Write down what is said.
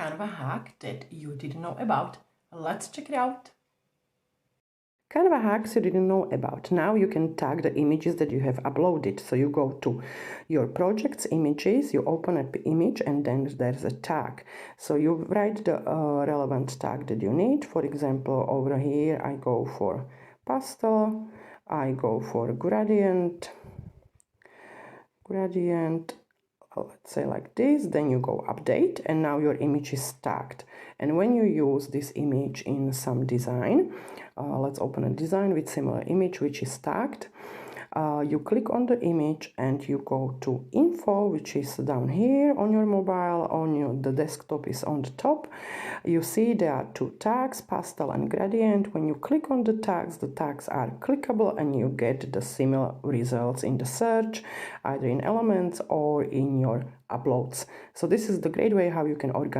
Canva hack that you didn't know about. Let's check it out. Canva hacks you didn't know about. Now you can tag the images that you have uploaded. So you go to your projects, images, you open an image, and then there's a tag. So you write the relevant tag that you need. For example, over here I go for pastel, I go for gradient, let's say like this. Then you go update, and now your image is tagged. And when you use this image in some design, let's open a design with similar image which is tagged. You click on the image and you go to info, which is down here on your mobile. The desktop is on the top. You see there are two tags, pastel and gradient. When you click on the tags are clickable and you get the similar results in the search, either in elements or in your uploads. So this is the great way how you can organize